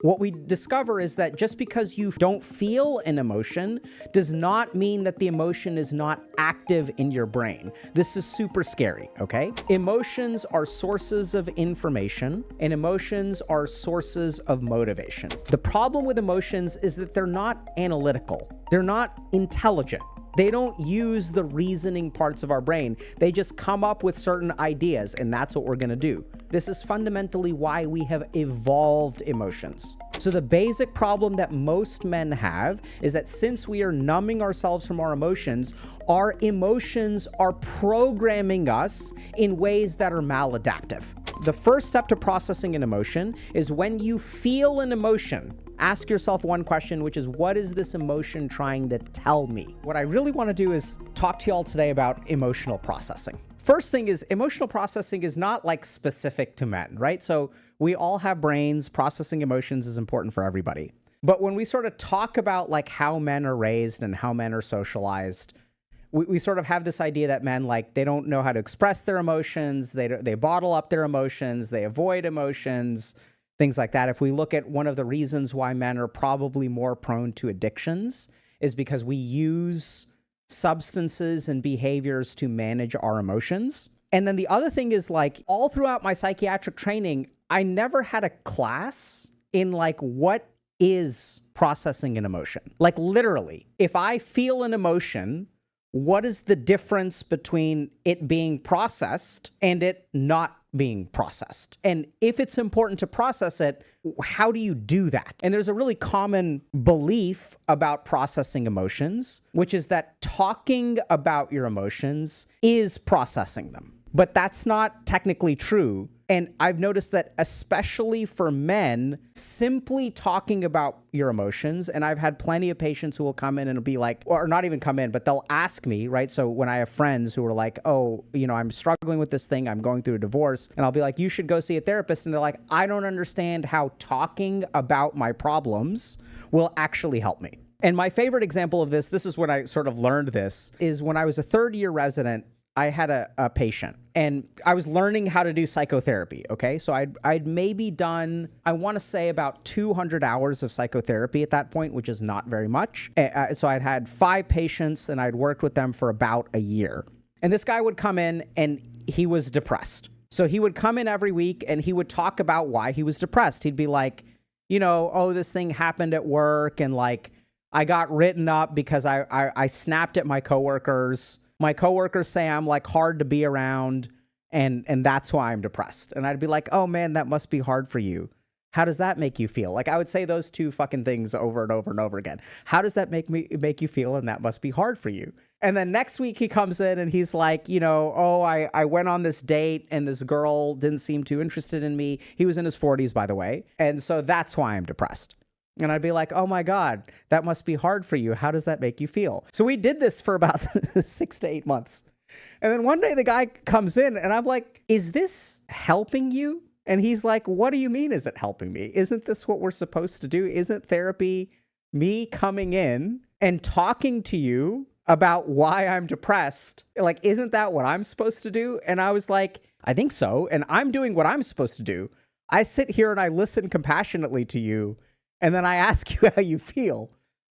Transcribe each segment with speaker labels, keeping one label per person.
Speaker 1: What we discover is that just because you don't feel an emotion does not mean that the emotion is not active in your brain. This is super scary, okay? Emotions are sources of information, and emotions are sources of motivation. The problem with emotions is that they're not analytical. They're not intelligent. They don't use the reasoning parts of our brain. They just come up with certain ideas, and that's what we're gonna do. This is fundamentally why we have evolved emotions. So the basic problem that most men have is that since we are numbing ourselves from our emotions are programming us in ways that are maladaptive. The first step to processing an emotion is when you feel an emotion, ask yourself one question, which is, what is this emotion trying to tell me? What I really want to do is talk to y'all today about emotional processing. First thing is, emotional processing is not like specific to men, right? So we all have brains. Processing emotions is important for everybody. But when we sort of talk about like how men are raised and how men are socialized, we sort of have this idea that men, like, they don't know how to express their emotions. They bottle up their emotions. They avoid emotions, things like that. If we look at one of the reasons why men are probably more prone to addictions is because we use substances and behaviors to manage our emotions. And then the other thing is, like, all throughout my psychiatric training, I never had a class in like what is processing an emotion. Like, literally, if I feel an emotion, what is the difference between it being processed and it not being processed? And if it's important to process it, how do you do that? And there's a really common belief about processing emotions, which is that talking about your emotions is processing them. But that's not technically true. And I've noticed that especially for men, simply talking about your emotions, and I've had plenty of patients who will come in and be like, or not even come in, but they'll ask me, right? So when I have friends who are like, oh, you know, I'm struggling with this thing, I'm going through a divorce, and I'll be like, you should go see a therapist. And they're like, I don't understand how talking about my problems will actually help me. And my favorite example of this is when I sort of learned this, is when I was a third-year resident. I had a patient and I was learning how to do psychotherapy. Okay. So I'd maybe done, I want to say, about 200 hours of psychotherapy at that point, which is not very much. So I'd had 5 patients and I'd worked with them for about a year. And this guy would come in and he was depressed. So he would come in every week and he would talk about why he was depressed. He'd be like, you know, oh, this thing happened at work and like I got written up because I snapped at my coworkers. My coworkers say I'm like hard to be around and that's why I'm depressed. And I'd be like, oh man, that must be hard for you. How does that make you feel? Like I would say those two fucking things over and over and over again. How does that make you feel? And that must be hard for you. And then next week he comes in and he's like, you know, oh, I went on this date and this girl didn't seem too interested in me. He was in his 40s, by the way. And so that's why I'm depressed. And I'd be like, oh my God, that must be hard for you. How does that make you feel? So we did this for about 6 to 8 months. And then one day the guy comes in and I'm like, is this helping you? And he's like, what do you mean, is it helping me? Isn't this what we're supposed to do? Isn't therapy me coming in and talking to you about why I'm depressed? Like, isn't that what I'm supposed to do? And I was like, I think so. And I'm doing what I'm supposed to do. I sit here and I listen compassionately to you. And then I ask you how you feel.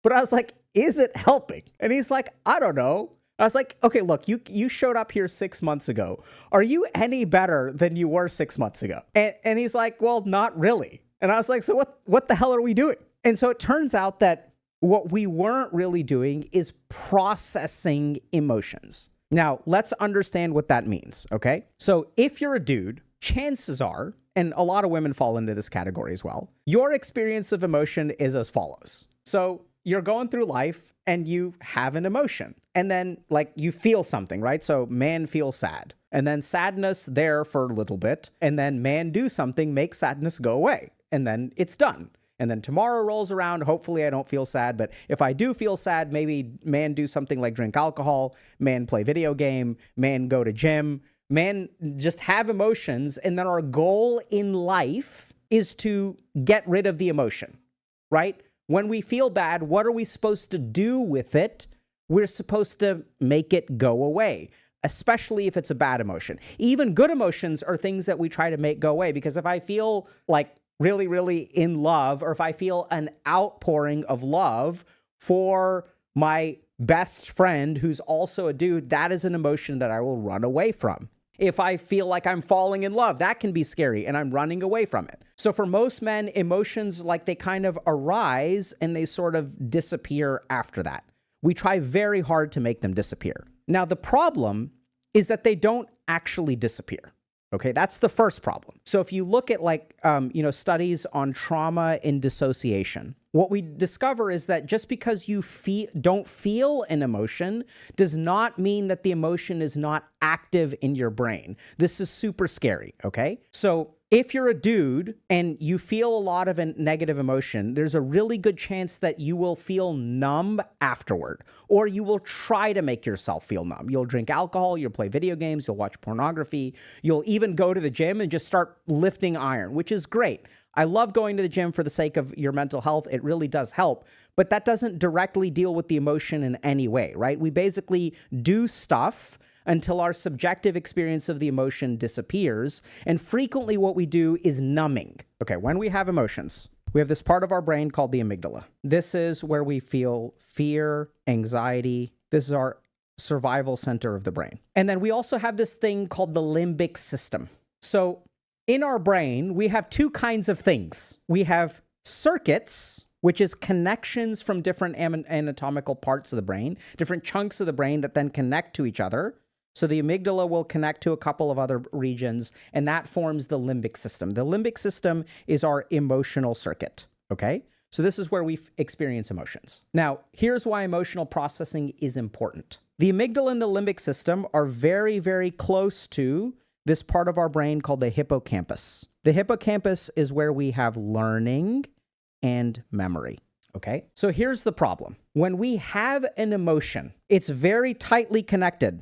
Speaker 1: But I was like, is it helping? And he's like, I don't know. I was like, okay, look, you showed up here 6 months ago. Are you any better than you were 6 months ago? And he's like, well, not really. And I was like, so what the hell are we doing? And so it turns out that what we weren't really doing is processing emotions. Now, let's understand what that means, okay? So if you're a dude, chances are, and a lot of women fall into this category as well, your experience of emotion is as follows. So you're going through life and you have an emotion and then like you feel something, right? So man feels sad and then sadness there for a little bit. And then man do something, make sadness go away. And then it's done. And then tomorrow rolls around. Hopefully I don't feel sad. But if I do feel sad, maybe man do something like drink alcohol, man play video game, man go to gym, man just have emotions. And then our goal in life is to get rid of the emotion, right? When we feel bad, what are we supposed to do with it? We're supposed to make it go away, especially if it's a bad emotion. Even good emotions are things that we try to make go away, because if I feel like really, really in love, or if I feel an outpouring of love for my best friend who's also a dude, that is an emotion that I will run away from. If I feel like I'm falling in love, that can be scary and I'm running away from it. So for most men, emotions, like, they kind of arise and they sort of disappear after that. We try very hard to make them disappear. Now, the problem is that they don't actually disappear. Okay, that's the first problem. So if you look at studies on trauma and dissociation, what we discover is that just because you don't feel an emotion does not mean that the emotion is not active in your brain. This is super scary, okay? So if you're a dude and you feel a lot of a negative emotion, there's a really good chance that you will feel numb afterward, or you will try to make yourself feel numb. You'll drink alcohol, you'll play video games, you'll watch pornography, you'll even go to the gym and just start lifting iron, which is great. I love going to the gym for the sake of your mental health. It really does help, but that doesn't directly deal with the emotion in any way, right? We basically do stuff until our subjective experience of the emotion disappears. And frequently what we do is numbing. Okay, when we have emotions, we have this part of our brain called the amygdala. This is where we feel fear, anxiety. This is our survival center of the brain. And then we also have this thing called the limbic system. So in our brain, we have two kinds of things. We have circuits, which is connections from different anatomical parts of the brain, different chunks of the brain that then connect to each other. So the amygdala will connect to a couple of other regions, and that forms the limbic system. The limbic system is our emotional circuit, okay? So this is where we experience emotions. Now, here's why emotional processing is important. The amygdala and the limbic system are very, very close to this part of our brain called the hippocampus. The hippocampus is where we have learning and memory, okay? So here's the problem. When we have an emotion, it's very tightly connected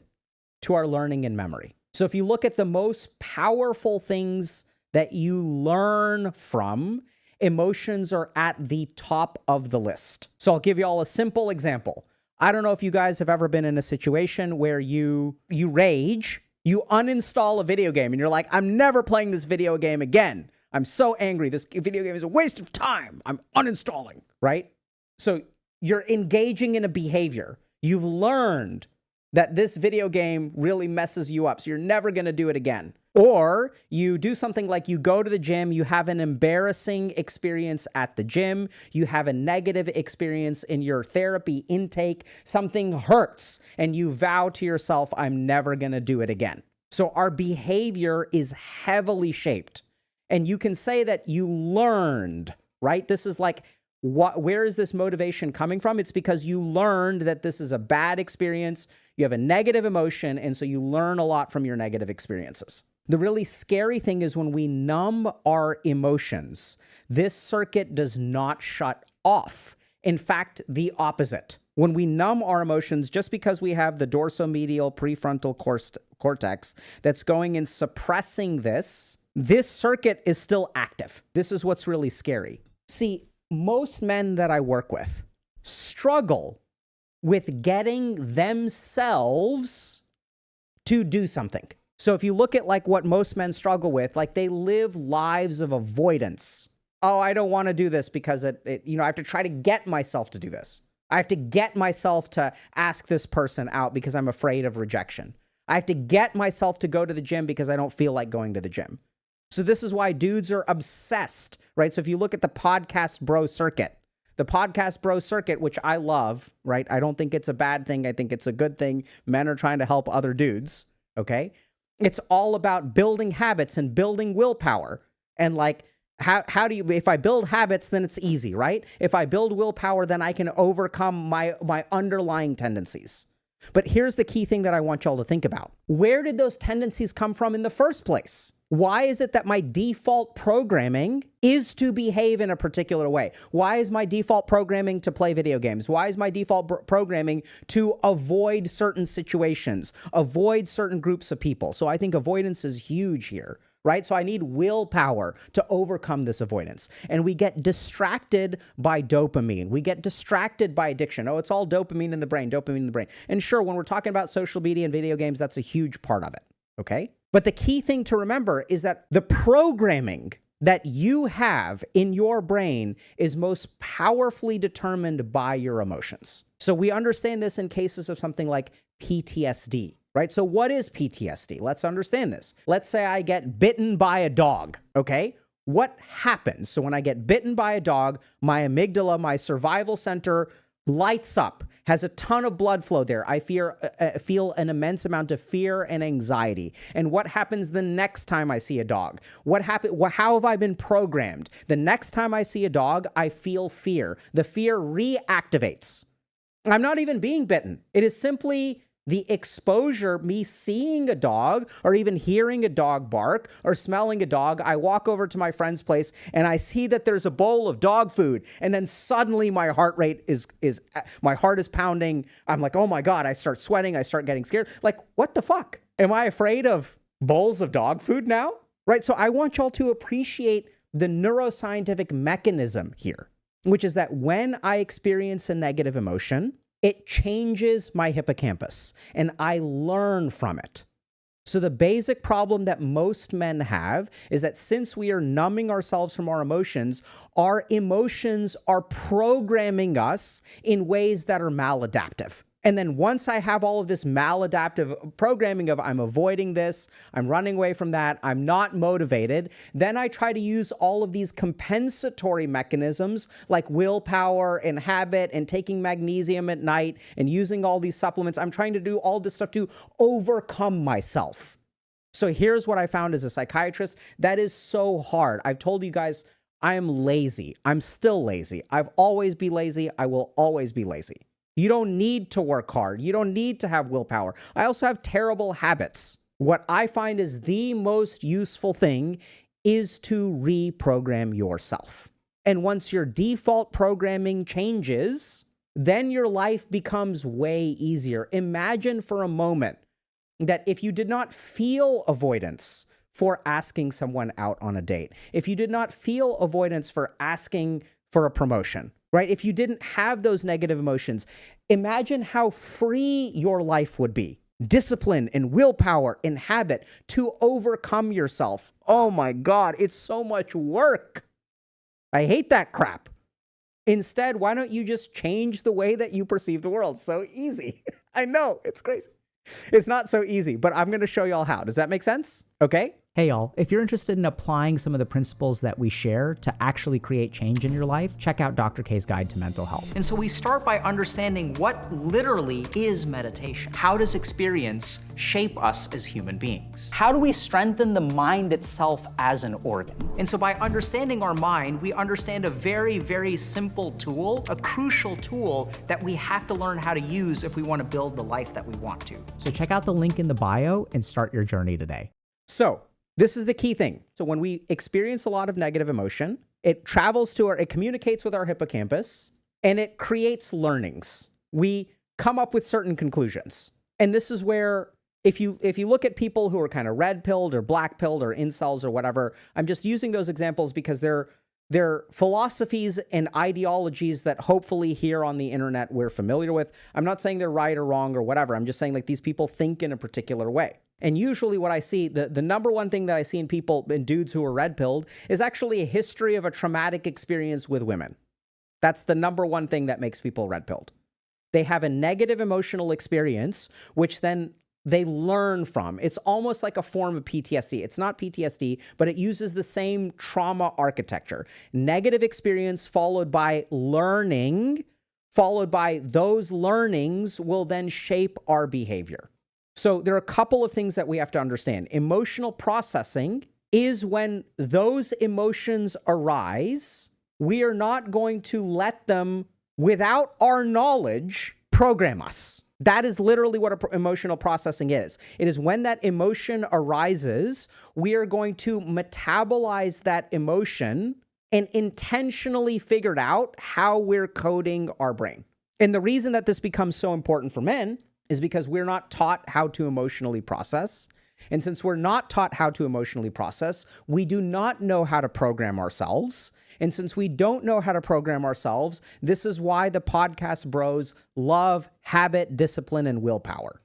Speaker 1: to our learning and memory. So if you look at the most powerful things that you learn from, emotions are at the top of the list. So I'll give you all a simple example. I don't know if you guys have ever been in a situation where you rage, you uninstall a video game and you're like, I'm never playing this video game again. I'm so angry. This video game is a waste of time. I'm uninstalling, right? So you're engaging in a behavior. You've learned that this video game really messes you up, so you're never going to do it again. Or you do something like you go to the gym, you have an embarrassing experience at the gym, you have a negative experience in your therapy intake, something hurts, and you vow to yourself, I'm never going to do it again. So our behavior is heavily shaped. And you can say that you learned, right? This is like, where is this motivation coming from? It's because you learned that this is a bad experience. You have a negative emotion, and so you learn a lot from your negative experiences. The really scary thing is when we numb our emotions, this circuit does not shut off. In fact, the opposite. When we numb our emotions, just because we have the dorsomedial prefrontal cortex that's going and suppressing this circuit is still active. This is what's really scary. See, most men that I work with struggle with getting themselves to do something. So if you look at like what most men struggle with, like they live lives of avoidance. Oh, I don't want to do this because I have to try to get myself to do this. I have to get myself to ask this person out because I'm afraid of rejection. I have to get myself to go to the gym because I don't feel like going to the gym. So this is why dudes are obsessed, right? So if you look at the podcast bro circuit, which I love, right? I don't think it's a bad thing. I think it's a good thing. Men are trying to help other dudes, okay? It's all about building habits and building willpower. And like, how do you, if I build habits, then it's easy, right? If I build willpower, then I can overcome my underlying tendencies. But here's the key thing that I want y'all to think about. Where did those tendencies come from in the first place? Why is it that my default programming is to behave in a particular way? Why is my default programming to play video games? Why is my default programming to avoid certain situations, avoid certain groups of people? So I think avoidance is huge here, right? So I need willpower to overcome this avoidance. And we get distracted by dopamine. We get distracted by addiction. Oh, it's all dopamine in the brain. And sure, when we're talking about social media and video games, that's a huge part of it, okay? But the key thing to remember is that the programming that you have in your brain is most powerfully determined by your emotions. So we understand this in cases of something like PTSD, right? So what is PTSD? Let's understand this. Let's say I get bitten by a dog, okay? What happens? So when I get bitten by a dog, my amygdala, my survival center lights up, has a ton of blood flow there. I feel an immense amount of fear and anxiety. And what happens the next time I see a dog? How have I been programmed? The next time I see a dog, I feel fear. The fear reactivates. I'm not even being bitten. It is simply the exposure, me seeing a dog or even hearing a dog bark or smelling a dog. I walk over to my friend's place and I see that there's a bowl of dog food. And then suddenly my heart rate my heart is pounding. I'm like, oh my God, I start sweating. I start getting scared. Like, what the fuck? Am I afraid of bowls of dog food now? Right? So I want y'all to appreciate the neuroscientific mechanism here, which is that when I experience a negative emotion, it changes my hippocampus and I learn from it. So the basic problem that most men have is that since we are numbing ourselves from our emotions are programming us in ways that are maladaptive. And then once I have all of this maladaptive programming of I'm avoiding this, I'm running away from that, I'm not motivated, then I try to use all of these compensatory mechanisms like willpower and habit and taking magnesium at night and using all these supplements. I'm trying to do all this stuff to overcome myself. So here's what I found as a psychiatrist. That is so hard. I've told you guys, I am lazy. I'm still lazy. I've always been lazy. I will always be lazy. You don't need to work hard. You don't need to have willpower. I also have terrible habits. What I find is the most useful thing is to reprogram yourself. And once your default programming changes, then your life becomes way easier. Imagine for a moment that if you did not feel avoidance for asking someone out on a date, if you did not feel avoidance for asking for a promotion, right? If you didn't have those negative emotions, imagine how free your life would be. Discipline and willpower and habit to overcome yourself. Oh my God, it's so much work. I hate that crap. Instead, why don't you just change the way that you perceive the world? So easy. I know, it's crazy. It's not so easy, but I'm going to show y'all how. Does that make sense? Okay.
Speaker 2: Hey y'all, if you're interested in applying some of the principles that we share to actually create change in your life, check out Dr. K's Guide to Mental Health.
Speaker 3: And so we start by understanding what literally is meditation. How does experience shape us as human beings? How do we strengthen the mind itself as an organ? And so by understanding our mind, we understand a very, very simple tool, a crucial tool that we have to learn how to use if we want to build the life that we want to.
Speaker 2: So check out the link in the bio and start your journey today.
Speaker 1: So this is the key thing. So when we experience a lot of negative emotion, it communicates with our hippocampus and it creates learnings. We come up with certain conclusions. And this is where if you look at people who are kind of red-pilled or black-pilled or incels or whatever, I'm just using those examples because they're philosophies and ideologies that hopefully here on the internet we're familiar with. I'm not saying they're right or wrong or whatever. I'm just saying like these people think in a particular way. And usually what I see, the number one thing that I see in people, in dudes who are red-pilled, is actually a history of a traumatic experience with women. That's the number one thing that makes people red-pilled. They have a negative emotional experience, which then they learn from. It's almost like a form of PTSD. It's not PTSD, but it uses the same trauma architecture. Negative experience followed by learning, followed by those learnings will then shape our behavior. So there are a couple of things that we have to understand. Emotional processing is when those emotions arise, we are not going to let them, without our knowledge, program us. That is literally what emotional processing is. It is when that emotion arises, we are going to metabolize that emotion and intentionally figure out how we're coding our brain. And the reason that this becomes so important for men is because we're not taught how to emotionally process. And since we're not taught how to emotionally process, we do not know how to program ourselves. And since we don't know how to program ourselves, this is why the podcast bros love habit, discipline, and willpower,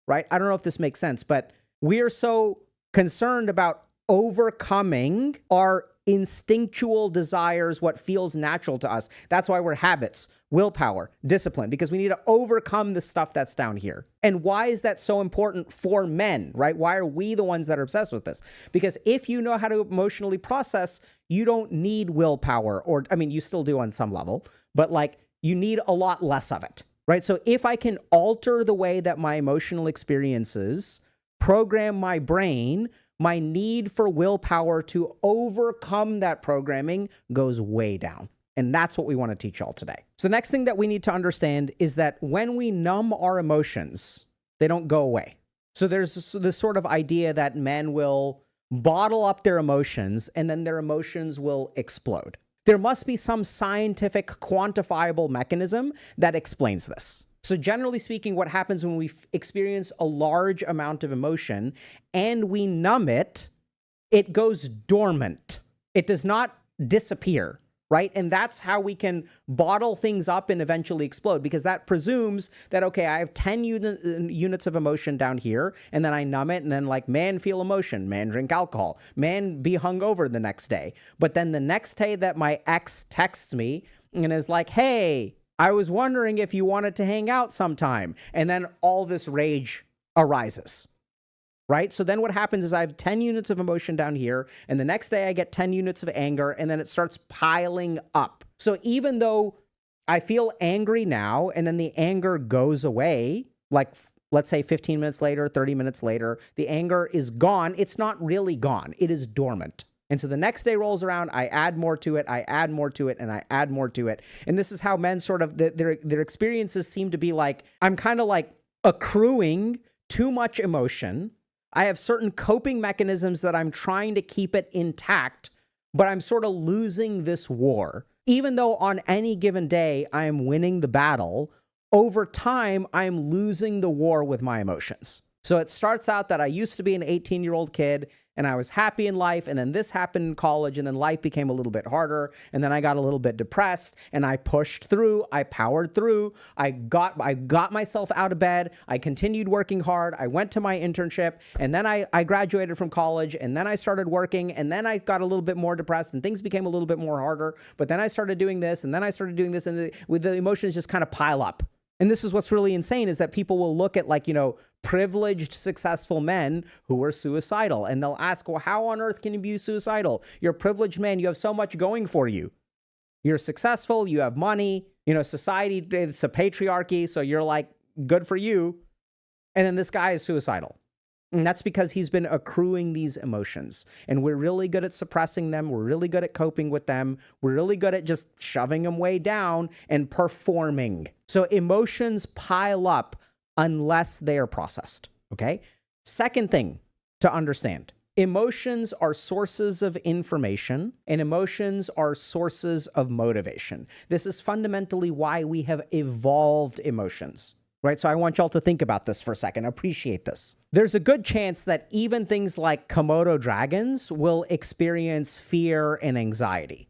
Speaker 1: right? I don't know if this makes sense, but we are so concerned about overcoming our instinctual desires, what feels natural to us. That's why we're habits, willpower, discipline, because we need to overcome the stuff that's down here. And why is that so important for men, right? Why are we the ones that are obsessed with this? Because if you know how to emotionally process, you don't need willpower, or, I mean, you still do on some level, but like you need a lot less of it, right? So if I can alter the way that my emotional experiences program my brain, my need for willpower to overcome that programming goes way down. And that's what we want to teach y'all today. So the next thing that we need to understand is that when we numb our emotions, they don't go away. So there's this sort of idea that men will bottle up their emotions and then their emotions will explode. There must be some scientific, quantifiable mechanism that explains this. So generally speaking, what happens when we experience a large amount of emotion and we numb it, it goes dormant. It does not disappear, right? And that's how we can bottle things up and eventually explode, because that presumes that, okay, I have 10 units of emotion down here, and then I numb it, and then like, man, feel emotion, man, drink alcohol, man, be hungover the next day. But then the next day that my ex texts me and is like, hey, I was wondering if you wanted to hang out sometime. And then all this rage arises, right? So then what happens is I have 10 units of emotion down here, and the next day I get 10 units of anger, and then it starts piling up. So even though I feel angry now, and then the anger goes away, like let's say 15 minutes later, 30 minutes later, the anger is gone. It's not really gone. It is dormant. And so the next day rolls around, I add more to it, I add more to it, and I add more to it. And this is how men sort of, their experiences seem to be like, I'm kind of like accruing too much emotion. I have certain coping mechanisms that I'm trying to keep it intact, but I'm sort of losing this war. Even though on any given day I am winning the battle, over time I'm losing the war with my emotions. So it starts out that I used to be an 18-year-old kid and I was happy in life, and then this happened in college, and then life became a little bit harder, and then I got a little bit depressed, and I pushed through, I powered through, I got myself out of bed, I continued working hard, I went to my internship, and then I graduated from college, and then I started working, and then I got a little bit more depressed, and things became a little bit more harder, but then I started doing this, and then I started doing this, and the emotions just kind of pile up. And this is what's really insane, is that people will look at, like, you know, privileged, successful men who are suicidal. And they'll ask, well, how on earth can you be suicidal? You're a privileged man. You have so much going for you. You're successful. You have money. You know, society, it's a patriarchy. So you're like, good for you. And then this guy is suicidal. And that's because he's been accruing these emotions. And we're really good at suppressing them. We're really good at coping with them. We're really good at just shoving them way down and performing. So emotions pile up unless they are processed, okay? Second thing to understand, emotions are sources of information and emotions are sources of motivation. This is fundamentally why we have evolved emotions. Right? So I want y'all to think about this for a second. Appreciate this. There's a good chance that even things like Komodo dragons will experience fear and anxiety,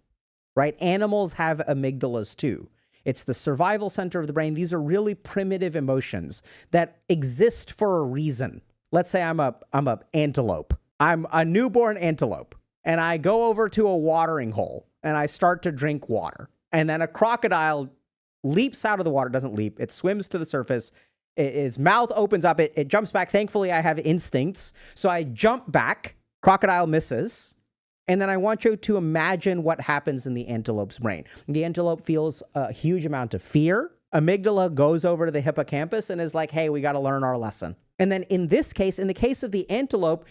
Speaker 1: right? Animals have amygdalas too. It's the survival center of the brain. These are really primitive emotions that exist for a reason. Let's say I'm a antelope. I'm a newborn antelope, and I go over to a watering hole and I start to drink water. And then a crocodile leaps out of the water, doesn't leap, it swims to the surface, its mouth opens up, it jumps back. Thankfully, I have instincts. So I jump back, crocodile misses, and then I want you to imagine what happens in the antelope's brain. The antelope feels a huge amount of fear. Amygdala goes over to the hippocampus and is like, hey, we got to learn our lesson. And then in this case, in the case of the antelope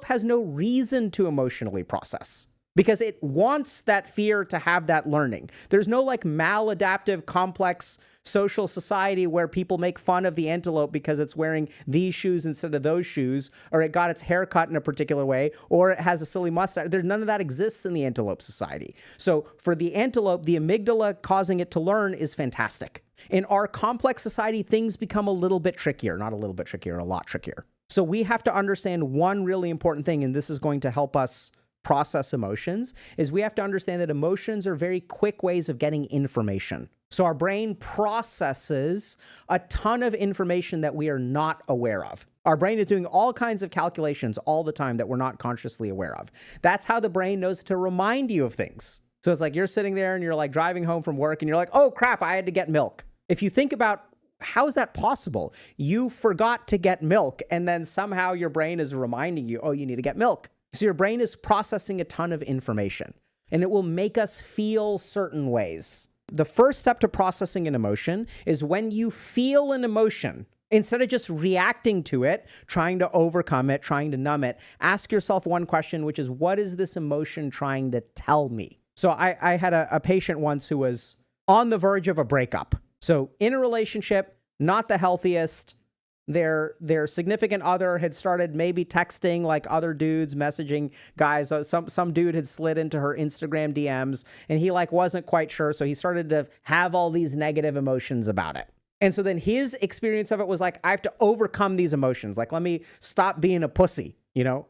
Speaker 1: has no reason to emotionally process, because it wants that fear to have that learning. There's no like maladaptive, complex social society where people make fun of the antelope because it's wearing these shoes instead of those shoes, or it got its hair cut in a particular way, or it has a silly mustache. There's none of that exists in the antelope society. So for the antelope, the amygdala causing it to learn is fantastic. In our complex society, things become a little bit trickier, not a little bit trickier, a lot trickier. So we have to understand one really important thing, and this is going to help us process emotions, is we have to understand that emotions are very quick ways of getting information. So our brain processes a ton of information that we are not aware of. Our brain is doing all kinds of calculations all the time that we're not consciously aware of. That's how the brain knows to remind you of things. So it's like you're sitting there and you're like driving home from work and you're like, oh crap, I had to get milk. If you think about how is that possible? You forgot to get milk and then somehow your brain is reminding you, oh, you need to get milk. So your brain is processing a ton of information and it will make us feel certain ways. The first step to processing an emotion is when you feel an emotion, instead of just reacting to it, trying to overcome it, trying to numb it, ask yourself one question, which is, what is this emotion trying to tell me? So I had a patient once who was on the verge of a breakup. So in a relationship, not the healthiest. Their significant other had started maybe texting like other dudes, messaging guys. Some dude had slid into her Instagram DMs and he like wasn't quite sure. So he started to have all these negative emotions about it. And so then his experience of it was like, I have to overcome these emotions. Like, let me stop being a pussy, you know?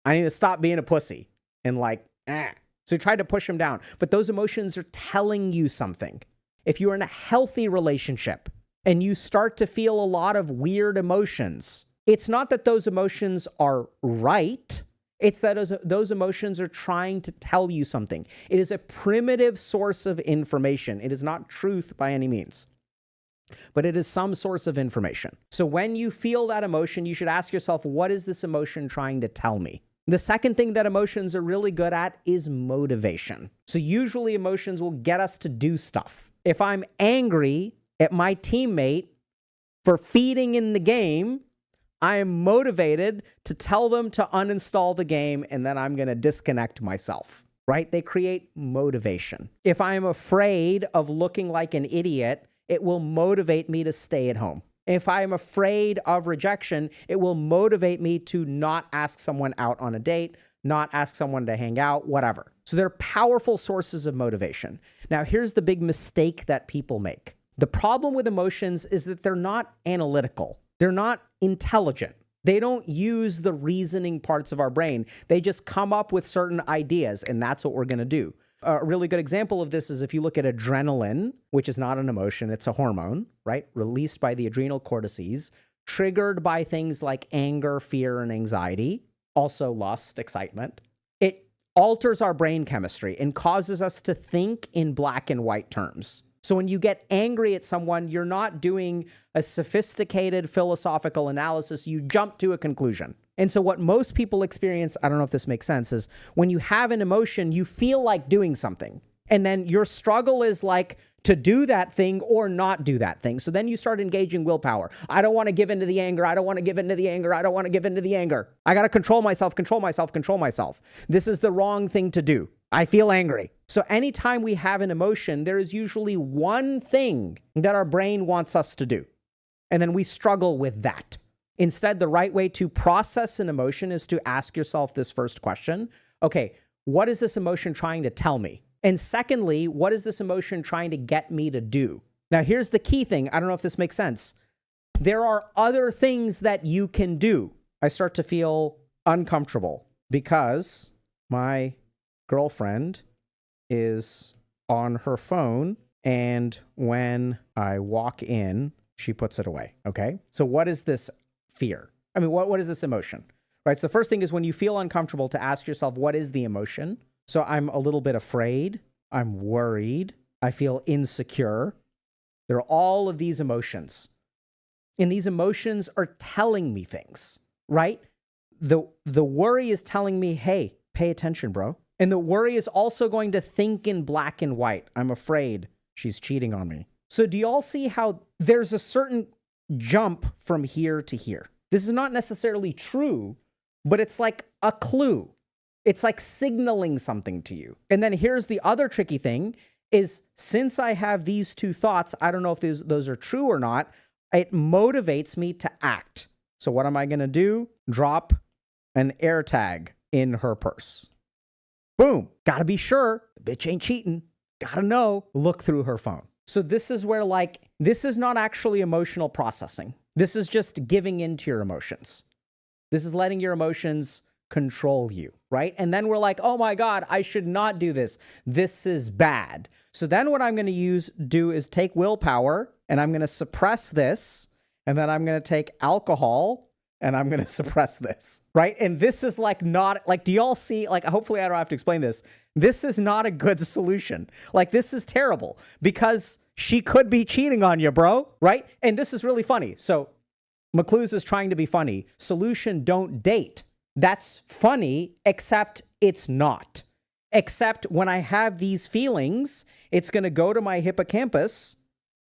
Speaker 1: I need to stop being a pussy. And like, So he tried to push him down. But those emotions are telling you something. If you're in a healthy relationship and you start to feel a lot of weird emotions, it's not that those emotions are right. It's that those emotions are trying to tell you something. It is a primitive source of information. It is not truth by any means, but it is some source of information. So when you feel that emotion, you should ask yourself, what is this emotion trying to tell me? The second thing that emotions are really good at is motivation. So usually emotions will get us to do stuff. If I'm angry at my teammate for feeding in the game, I am motivated to tell them to uninstall the game and then I'm going to disconnect myself, right? They create motivation. If I am afraid of looking like an idiot, it will motivate me to stay at home. If I am afraid of rejection, it will motivate me to not ask someone out on a date, not ask someone to hang out, whatever. So they're powerful sources of motivation. Now, here's the big mistake that people make. The problem with emotions is that they're not analytical. They're not intelligent. They don't use the reasoning parts of our brain. They just come up with certain ideas, and that's what we're going to do. A really good example of this is if you look at adrenaline, which is not an emotion, it's a hormone, right? Released by the adrenal cortices, triggered by things like anger, fear, and anxiety, also lust, excitement. It alters our brain chemistry and causes us to think in black and white terms. So when you get angry at someone, you're not doing a sophisticated philosophical analysis. You jump to a conclusion. And so what most people experience, I don't know if this makes sense, is when you have an emotion, you feel like doing something. And then your struggle is like to do that thing or not do that thing. So then you start engaging willpower. I don't want to give into the anger. I don't want to give into the anger. I don't want to give into the anger. I got to control myself, control myself, control myself. This is the wrong thing to do. I feel angry. So anytime we have an emotion, there is usually one thing that our brain wants us to do. And then we struggle with that. Instead, the right way to process an emotion is to ask yourself this first question. Okay, what is this emotion trying to tell me? And secondly, what is this emotion trying to get me to do? Now, here's the key thing. I don't know if this makes sense. There are other things that you can do. I start to feel uncomfortable because my girlfriend is on her phone, and when I walk in, she puts it away. Okay? So what is this fear? I mean, what is this emotion? Right? So the first thing is when you feel uncomfortable to ask yourself, what is the emotion? So I'm a little bit afraid. I'm worried. I feel insecure. There are all of these emotions. And these emotions are telling me things, right? The worry is telling me, hey, pay attention, bro. And the worry is also going to think in black and white. I'm afraid she's cheating on me. So do you all see how there's a certain jump from here to here? This is not necessarily true, but it's like a clue. It's like signaling something to you. And then here's the other tricky thing is since I have these two thoughts, I don't know if those are true or not, it motivates me to act. So what am I going to do? Drop an AirTag in her purse. Boom. Got to be sure. The bitch ain't cheating. Got to know. Look through her phone. So this is where this is not actually emotional processing. This is just giving into your emotions. This is letting your emotions control you, right? And then we're like, oh my God, I should not do this. This is bad. So then what I'm going to do is take willpower and I'm going to suppress this. And then I'm going to take alcohol and I'm going to suppress this, right? And this is like not, like, do y'all see, like, hopefully I don't have to explain this. This is not a good solution. Like, this is terrible because she could be cheating on you, bro, right? And this is really funny. So McClue's is trying to be funny. Solution, don't date. That's funny, except it's not. Except when I have these feelings, it's going to go to my hippocampus.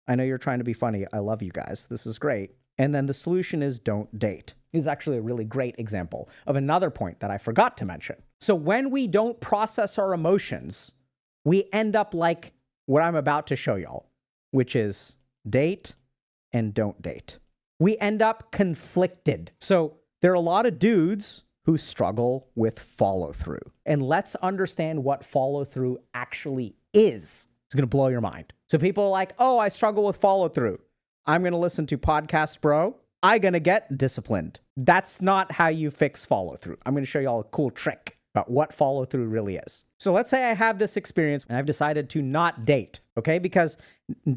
Speaker 1: I know you're trying to be funny. I love you guys. This is great. And then the solution is don't date. This is actually a really great example of another point that I forgot to mention. So when we don't process our emotions, we end up like what I'm about to show y'all, which is date and don't date. We end up conflicted. So there are a lot of dudes who struggle with follow through. And let's understand what follow through actually is. It's going to blow your mind. So people are like, oh, I struggle with follow through. I'm going to listen to podcasts, bro. I'm going to get disciplined. That's not how you fix follow through. I'm going to show you all a cool trick about what follow through really is. So let's say I have this experience and I've decided to not date, okay? Because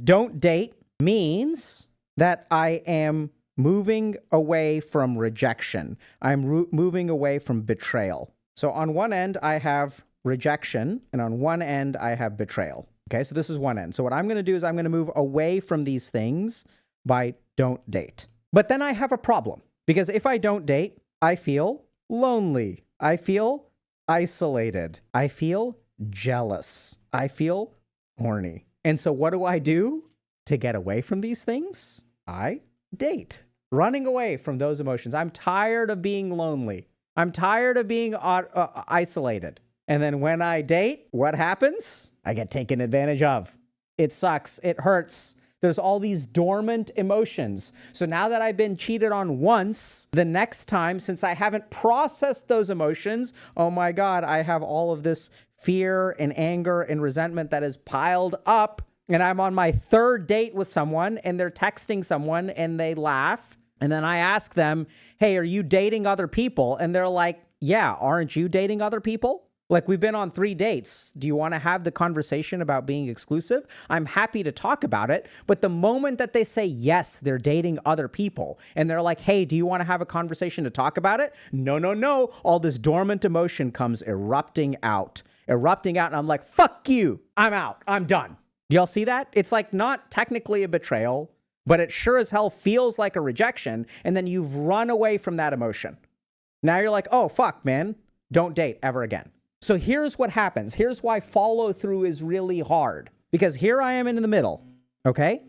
Speaker 1: don't date means that I am moving away from rejection. I'm moving away from betrayal. So on one end, I have rejection, and on one end, I have betrayal. Okay, so this is one end. So what I'm going to do is I'm going to move away from these things by don't date. But then I have a problem, because if I don't date, I feel lonely. I feel isolated. I feel jealous. I feel horny. And so what do I do to get away from these things? I date. Running away from those emotions. I'm tired of being lonely. I'm tired of being isolated. And then when I date, what happens? I get taken advantage of. It sucks. It hurts. There's all these dormant emotions. So now that I've been cheated on once, the next time, since I haven't processed those emotions, oh my God, I have all of this fear and anger and resentment that is piled up. And I'm on my third date with someone and they're texting someone and they laugh. And then I ask them, hey, are you dating other people? And they're like, yeah, aren't you dating other people? Like, we've been on 3 dates. Do you want to have the conversation about being exclusive? I'm happy to talk about it. But the moment that they say, yes, they're dating other people, and they're like, hey, do you want to have a conversation to talk about it? No, no, no. All this dormant emotion comes erupting out. And I'm like, fuck you. I'm out. I'm done. Y'all see that? It's like not technically a betrayal, but it sure as hell feels like a rejection. And then you've run away from that emotion. Now you're like, oh, fuck, man. Don't date ever again. So here's what happens. Here's why follow through is really hard. Because here I am in the middle, okay?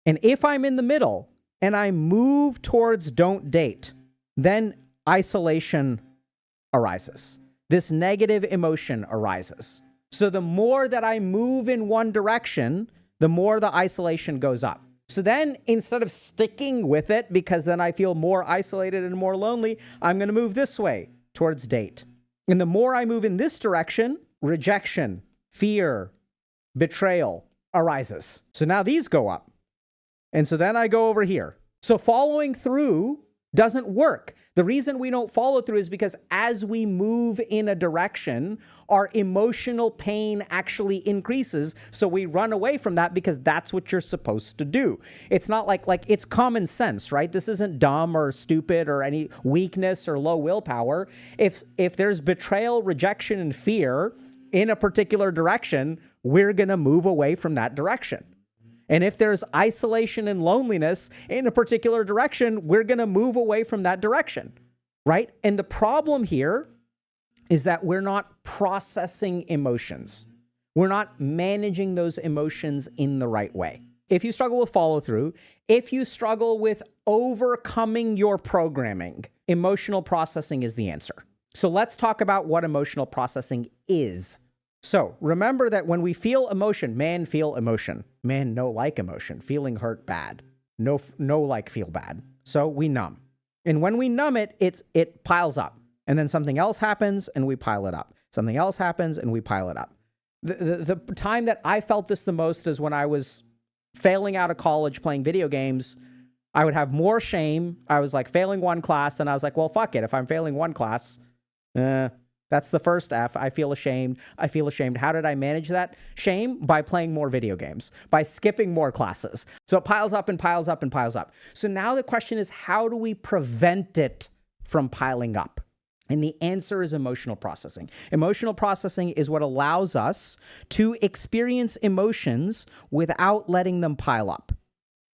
Speaker 1: And if I'm in the middle and I move towards don't date, then isolation arises. This negative emotion arises. So the more that I move in one direction, the more the isolation goes up. So then instead of sticking with it, because then I feel more isolated and more lonely, I'm going to move this way towards date. And the more I move in this direction, rejection, fear, betrayal arises. So now these go up. And so then I go over here. So following through doesn't work. The reason we don't follow through is because as we move in a direction, our emotional pain actually increases. So we run away from that because that's what you're supposed to do. It's not like it's common sense, right? This isn't dumb or stupid or any weakness or low willpower. If there's betrayal, rejection, and fear in a particular direction, we're going to move away from that direction. And if there's isolation and loneliness in a particular direction, we're going to move away from that direction, right? And the problem here is that we're not processing emotions. We're not managing those emotions in the right way. If you struggle with follow through, if you struggle with overcoming your programming, emotional processing is the answer. So let's talk about what emotional processing is. So remember that when we feel emotion, man feel emotion. Man no like emotion. Feeling hurt bad. No like feel bad. So we numb. And when we numb it, it piles up. And then something else happens and we pile it up. Something else happens and we pile it up. The time that I felt this the most is when I was failing out of college playing video games. I would have more shame. I was like failing one class and I was like, well, fuck it. If I'm failing one class, That's the first F. I feel ashamed. I feel ashamed. How did I manage that shame? By playing more video games, by skipping more classes. So it piles up and piles up and piles up. So now the question is, how do we prevent it from piling up? And the answer is emotional processing. Emotional processing is what allows us to experience emotions without letting them pile up.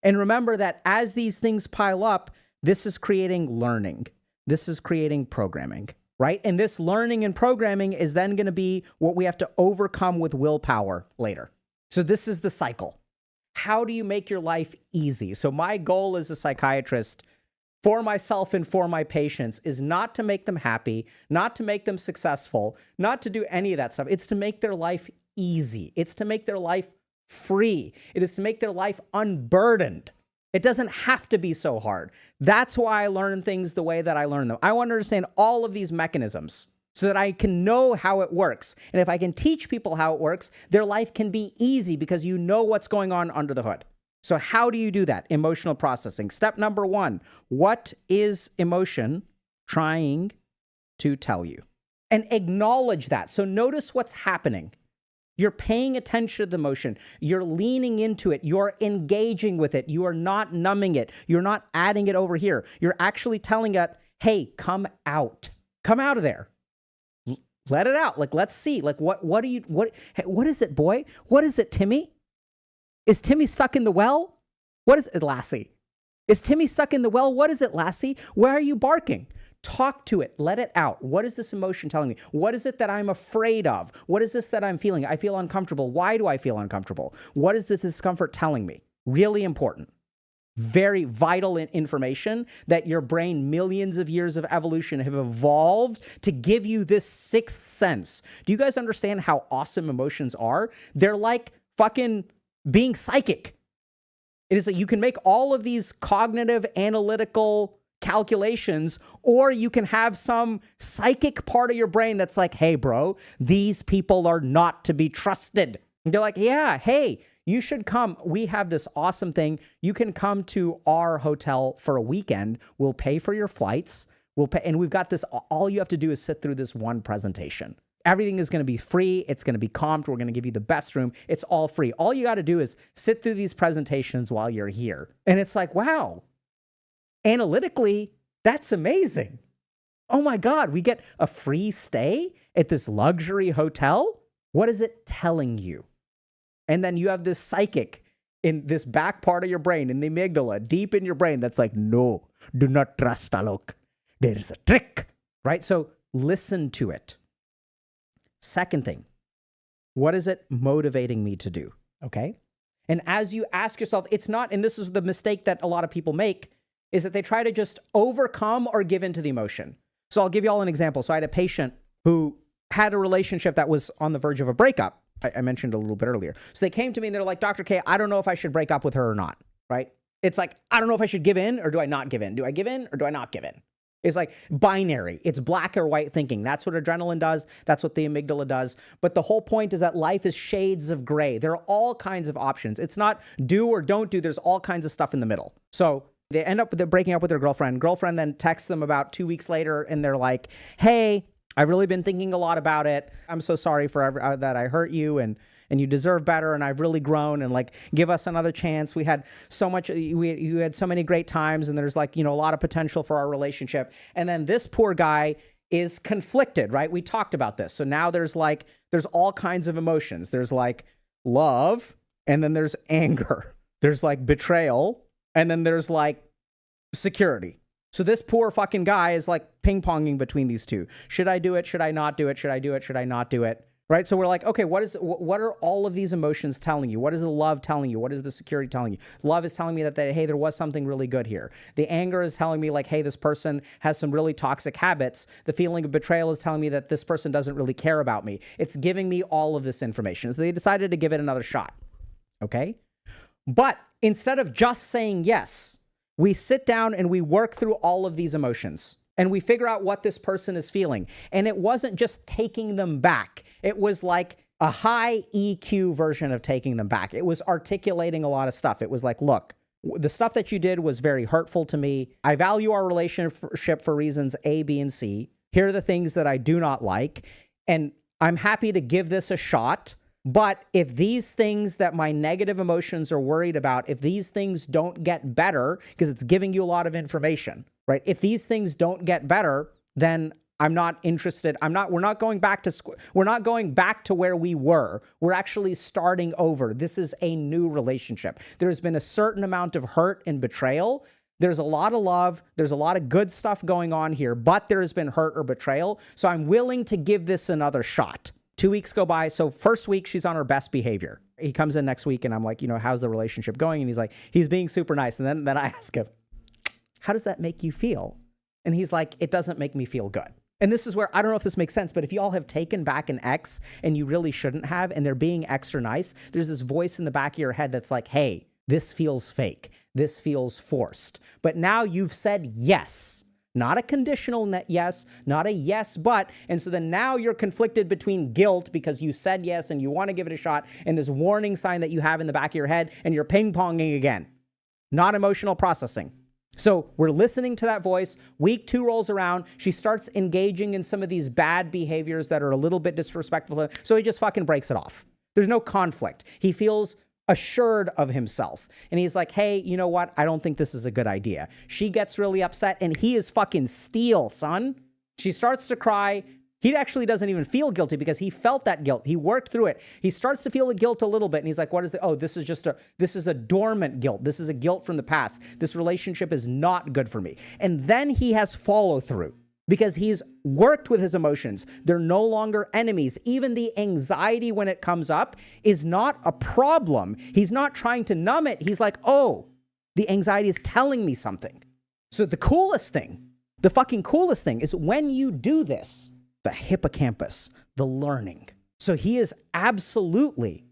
Speaker 1: And remember that as these things pile up, this is creating learning. This is creating programming, right? And this learning and programming is then going to be what we have to overcome with willpower later. So this is the cycle. How do you make your life easy? So my goal as a psychiatrist for myself and for my patients is not to make them happy, not to make them successful, not to do any of that stuff. It's to make their life easy. It's to make their life free. It is to make their life unburdened. It doesn't have to be so hard. That's why I learn things the way that I learn them. I want to understand all of these mechanisms so that I can know how it works. And if I can teach people how it works, their life can be easy because you know what's going on under the hood. So how do you do that? Emotional processing. Step number 1, what is emotion trying to tell you? And acknowledge that. So notice what's happening. You're paying attention to the emotion. You're leaning into it. You're engaging with it. You are not numbing it. You're not adding it over here. You're actually telling it, hey, come out. Come out of there. Let it out. Like, let's see. Like, what is it, boy? What is it, Timmy? Is Timmy stuck in the well? What is it, Lassie? Is Timmy stuck in the well? What is it, Lassie? Why are you barking? Talk to it. Let it out. What is this emotion telling me? What is it that I'm afraid of? What is this that I'm feeling? I feel uncomfortable. Why do I feel uncomfortable? What is this discomfort telling me? Really important. Very vital information that your brain, millions of years of evolution, have evolved to give you this sixth sense. Do you guys understand how awesome emotions are? They're like fucking being psychic. It is that you can make all of these cognitive, analytical calculations, or you can have some psychic part of your brain that's like, hey, bro, these people are not to be trusted. And they're like, yeah, hey, you should come. We have this awesome thing. You can come to our hotel for a weekend. We'll pay for your flights. We'll pay, and we've got this. All you have to do is sit through this one presentation. Everything is going to be free. It's going to be comped. We're going to give you the best room. It's all free. All you got to do is sit through these presentations while you're here. And it's like, wow, analytically, that's amazing. Oh my God, we get a free stay at this luxury hotel? What is it telling you? And then you have this psychic in this back part of your brain, in the amygdala, deep in your brain, that's like, no, do not trust Alok. There is a trick, right? So listen to it. Second thing, what is it motivating me to do? Okay. And as you ask yourself, it's not, and this is the mistake that a lot of people make, is that they try to just overcome or give into the emotion. So I'll give you all an example. So I had a patient who had a relationship that was on the verge of a breakup. I mentioned a little bit earlier. So they came to me and they're like, Dr. K, I don't know if I should break up with her or not, right? It's like, I don't know if I should give in or do I not give in? Do I give in or do I not give in? It's like binary. It's black or white thinking. That's what adrenaline does. That's what the amygdala does. But the whole point is that life is shades of gray. There are all kinds of options. It's not do or don't do. There's all kinds of stuff in the middle. So they end up breaking up with their girlfriend. Girlfriend then texts them about 2 weeks later and they're like, hey, I've really been thinking a lot about it. I'm so sorry for that I hurt you and you deserve better and I've really grown and like give us another chance. We had so much, you had so many great times and there's like, you know, a lot of potential for our relationship. And then this poor guy is conflicted, right? We talked about this. So now there's all kinds of emotions. There's like love and then there's anger. There's like betrayal and then there's like security. So this poor fucking guy is like ping-ponging between these two. Should I do it? Should I not do it? Should I do it? Should I not do it? Right? So we're like, okay, what are all of these emotions telling you? What is the love telling you? What is the security telling you? Love is telling me that, hey, there was something really good here. The anger is telling me like, hey, this person has some really toxic habits. The feeling of betrayal is telling me that this person doesn't really care about me. It's giving me all of this information. So they decided to give it another shot. Okay? But instead of just saying yes, we sit down and we work through all of these emotions and we figure out what this person is feeling. And it wasn't just taking them back. It was like a high EQ version of taking them back. It was articulating a lot of stuff. It was like, look, the stuff that you did was very hurtful to me. I value our relationship for reasons A, B, and C. Here are the things that I do not like. And I'm happy to give this a shot. But if these things that my negative emotions are worried about, if these things don't get better, because it's giving you a lot of information, right? If these things don't get better, then I'm not interested. We're not going back to where we were. We're actually starting over. This is a new relationship. There's been a certain amount of hurt and betrayal. There's a lot of love. There's a lot of good stuff going on here, but there has been hurt or betrayal. So I'm willing to give this another shot. 2 weeks go by. So first week, she's on her best behavior. He comes in next week and I'm like, how's the relationship going? And he's like, he's being super nice. And then I ask him, how does that make you feel? And he's like, it doesn't make me feel good. And this is where, I don't know if this makes sense, but if you all have taken back an ex and you really shouldn't have, and they're being extra nice, there's this voice in the back of your head that's like, hey, this feels fake. This feels forced. But now you've said yes, not a conditional yes, not a yes, but. And so then now you're conflicted between guilt because you said yes and you want to give it a shot, and this warning sign that you have in the back of your head, and you're ping-ponging again. Not emotional processing. So we're listening to that voice. Week 2 rolls around. She starts engaging in some of these bad behaviors that are a little bit disrespectful. So he just fucking breaks it off. There's no conflict. He feels assured of himself. And he's like, hey, you know what? I don't think this is a good idea. She gets really upset and he is fucking steel, son. She starts to cry. He actually doesn't even feel guilty because he felt that guilt. He worked through it. He starts to feel the guilt a little bit. And he's like, what is it? Oh, this is a dormant guilt. This is a guilt from the past. This relationship is not good for me. And then he has follow through because he's worked with his emotions. They're no longer enemies. Even the anxiety when it comes up is not a problem. He's not trying to numb it. He's like, oh, the anxiety is telling me something. So the fucking coolest thing is when you do this, the hippocampus, the learning. So he is absolutely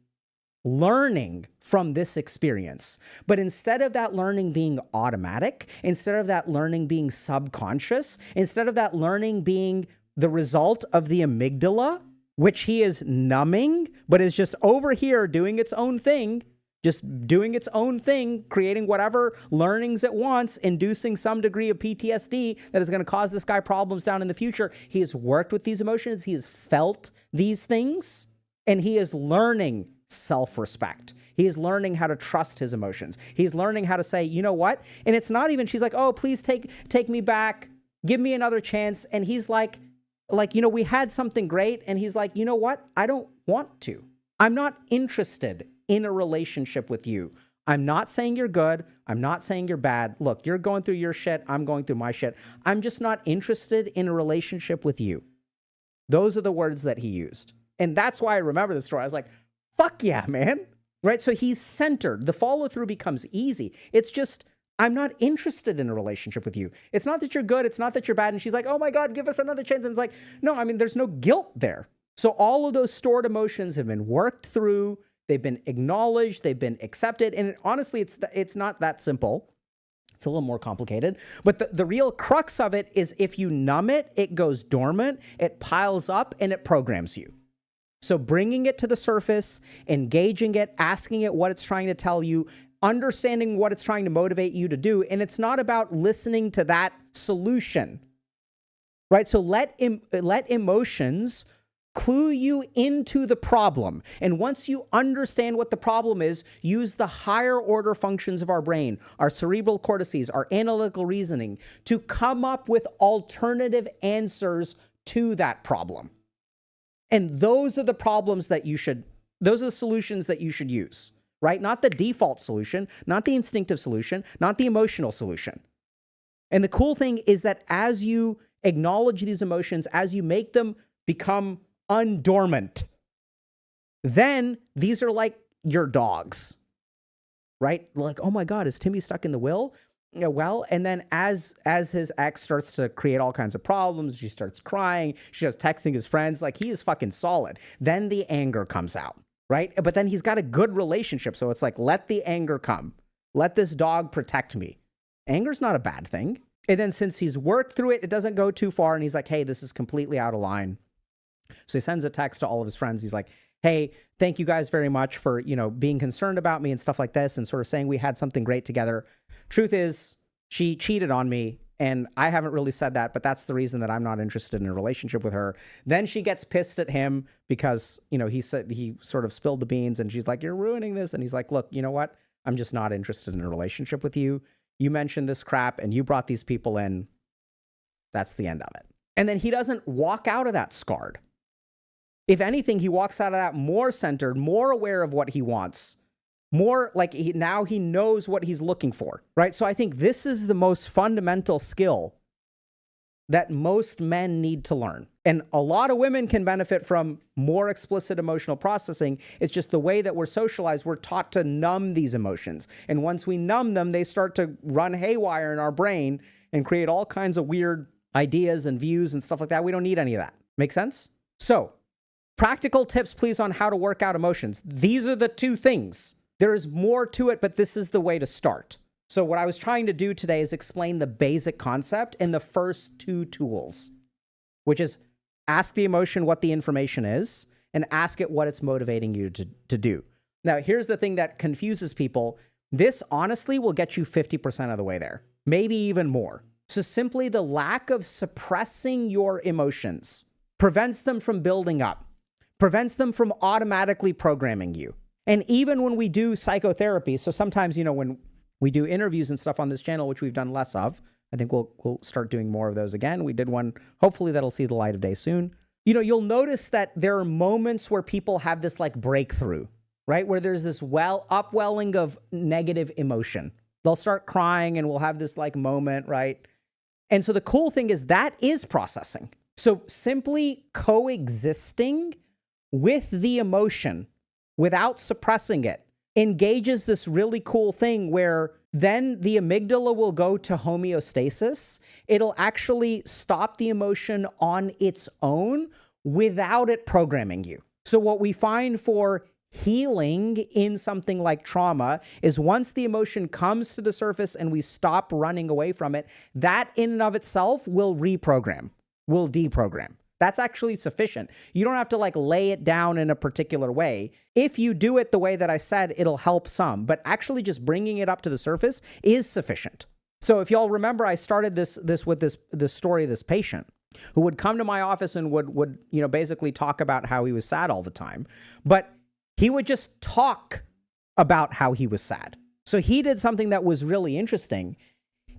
Speaker 1: learning from this experience. But instead of that learning being automatic, instead of that learning being subconscious, instead of that learning being the result of the amygdala, which he is numbing, but is just over here doing its own thing, creating whatever learnings it wants, inducing some degree of PTSD that is going to cause this guy problems down in the future. He has worked with these emotions. He has felt these things, and he is learning self-respect. He is learning how to trust his emotions. He's learning how to say, you know what? And it's not even, she's like, oh, please take me back. Give me another chance. And he's like, we had something great. And he's like, you know what? I don't want to. I'm not interested in a relationship with you. I'm not saying you're good. I'm not saying you're bad. Look, you're going through your shit. I'm going through my shit. I'm just not interested in a relationship with you. Those are the words that he used. And that's why I remember the story. I was like, fuck yeah, man. Right? So he's centered. The follow through becomes easy. It's just, I'm not interested in a relationship with you. It's not that you're good. It's not that you're bad. And she's like, oh my God, give us another chance. And it's like, no, I mean, there's no guilt there. So all of those stored emotions have been worked through. They've been acknowledged. They've been accepted. And honestly, it's not that simple. It's a little more complicated. But the real crux of it is if you numb it, it goes dormant, it piles up, and it programs you. So bringing it to the surface, engaging it, asking it what it's trying to tell you, understanding what it's trying to motivate you to do. And it's not about listening to that solution, right? So let emotions clue you into the problem. And once you understand what the problem is, use the higher order functions of our brain, our cerebral cortices, our analytical reasoning, to come up with alternative answers to that problem. And those are the those are the solutions that you should use, right? Not the default solution, not the instinctive solution, not the emotional solution. And the cool thing is that as you acknowledge these emotions, as you make them become undormant, then these are like your dogs, right? Like, oh my God, is Timmy stuck in the well? Yeah, well, and then as his ex starts to create all kinds of problems, she starts crying, she starts texting his friends, like he is fucking solid. Then the anger comes out, right? But then he's got a good relationship. So it's like, let the anger come. Let this dog protect me. Anger's not a bad thing. And then since he's worked through it, it doesn't go too far. And he's like, hey, this is completely out of line. So he sends a text to all of his friends. He's like, hey, thank you guys very much for, being concerned about me and stuff like this and sort of saying we had something great together. Truth is, she cheated on me and I haven't really said that, but that's the reason that I'm not interested in a relationship with her. Then she gets pissed at him because, you know, he said he sort of spilled the beans, and she's like, you're ruining this. And he's like, look, you know what? I'm just not interested in a relationship with you. You mentioned this crap and you brought these people in. That's the end of it. And then he doesn't walk out of that scarred. If anything, he walks out of that more centered, more aware of what he wants, more like now he knows what he's looking for, right? So I think this is the most fundamental skill that most men need to learn. And a lot of women can benefit from more explicit emotional processing. It's just the way that we're socialized, we're taught to numb these emotions. And once we numb them, they start to run haywire in our brain and create all kinds of weird ideas and views and stuff like that. We don't need any of that. Make sense? So, practical tips, please, on how to work out emotions. These are the two things. There is more to it, but this is the way to start. So what I was trying to do today is explain the basic concept in the first two tools, which is ask the emotion what the information is and ask it what it's motivating you to do. Now, here's the thing that confuses people. This honestly will get you 50% of the way there, maybe even more. So simply the lack of suppressing your emotions prevents them from building up, prevents them from automatically programming you. And even when we do psychotherapy, so sometimes, you know, when we do interviews and stuff on this channel, which we've done less of, I think we'll start doing more of those again. We did one, hopefully that'll see the light of day soon. You know, you'll notice that there are moments where people have this like breakthrough, right? Where there's this upwelling of negative emotion. They'll start crying and we'll have this like moment, right? And so the cool thing is that is processing. So simply coexisting with the emotion without suppressing it engages this really cool thing where then the amygdala will go to homeostasis. It'll actually stop the emotion on its own without it programming you. So what we find for healing in something like trauma is once the emotion comes to the surface and we stop running away from it, that in and of itself will reprogram, will deprogram. That's actually sufficient. You don't have to like lay it down in a particular way. If you do it the way that I said, it'll help some, but actually just bringing it up to the surface is sufficient. So if y'all remember, I started this with this story of this patient who would come to my office and would you know, basically talk about how he was sad all the time, but he would just talk about how he was sad. So he did something that was really interesting.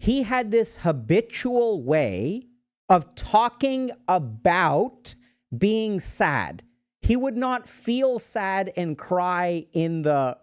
Speaker 1: He had this habitual way of talking about being sad. He would not feel sad and cry in the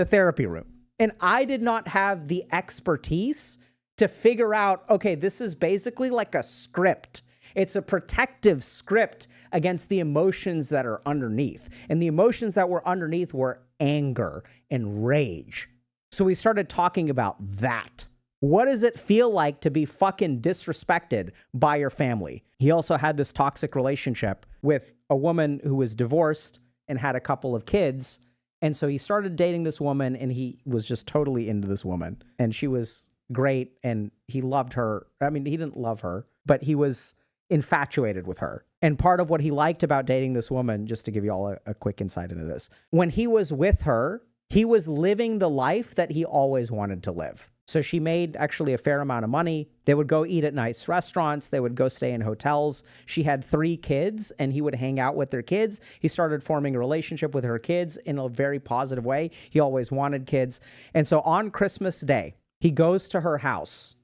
Speaker 1: therapy room. And I did not have the expertise to figure out, okay, this is basically like a script. It's a protective script against the emotions that are underneath. And the emotions that were underneath were anger and rage. So we started talking about that. What does it feel like to be fucking disrespected by your family? He also had this toxic relationship with a woman who was divorced and had a couple of kids. And so he started dating this woman and he was just totally into this woman. And she was great and he loved her. I mean, he didn't love her, but he was infatuated with her. And part of what he liked about dating this woman, just to give you all a quick insight into this, when he was with her, he was living the life that he always wanted to live. So she made actually a fair amount of money. They would go eat at nice restaurants. They would go stay in hotels. She had 3 kids and he would hang out with their kids. He started forming a relationship with her kids in a very positive way. He always wanted kids. And so on Christmas Day, he goes to her house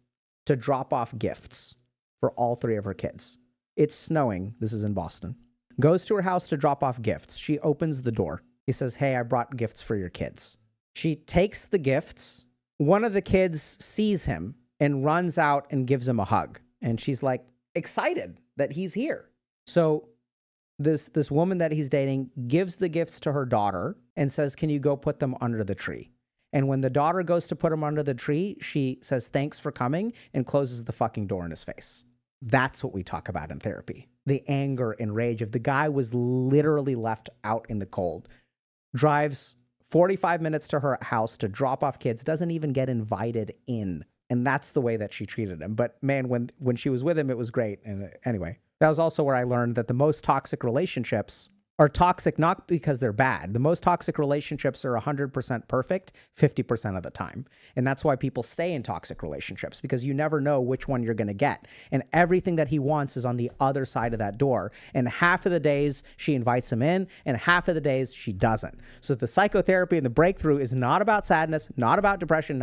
Speaker 1: to drop off gifts for all 3 of her kids. It's snowing. This is in Boston. Goes to her house to drop off gifts. She opens the door. He says, hey, I brought gifts for your kids. She takes the gifts. One of the kids sees him and runs out and gives him a hug. And she's like excited that he's here. So this woman that he's dating gives the gifts to her daughter and says, can you go put them under the tree? And when the daughter goes to put them under the tree, she says, thanks for coming, and closes the fucking door in his face. That's what we talk about in therapy. The anger and rage of the guy was literally left out in the cold. Drives 45 minutes to her house to drop off kids, doesn't even get invited in. And that's the way that she treated him. But man, when she was with him, it was great. And anyway, that was also where I learned that the most toxic relationships are toxic not because they're bad. The most toxic relationships are 100% perfect 50% of the time. And that's why people stay in toxic relationships, because you never know which one you're going to get. And everything that he wants is on the other side of that door. And half of the days she invites him in, and half of the days she doesn't. So the psychotherapy and the breakthrough is not about sadness, not about depression,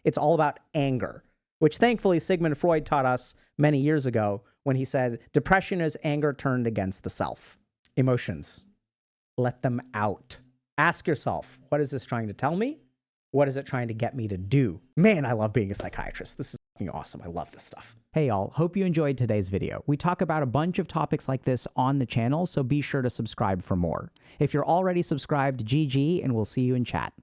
Speaker 1: it's all about anger, which thankfully Sigmund Freud taught us many years ago when he said, depression is anger turned against the self. Emotions, let them out. Ask yourself, what is this trying to tell me? What is it trying to get me to do? Man, I love being a psychiatrist. This is fucking awesome. I love this stuff.
Speaker 2: Hey y'all, hope you enjoyed today's video. We talk about a bunch of topics like this on the channel, so be sure to subscribe for more. If you're already subscribed, GG, and we'll see you in chat.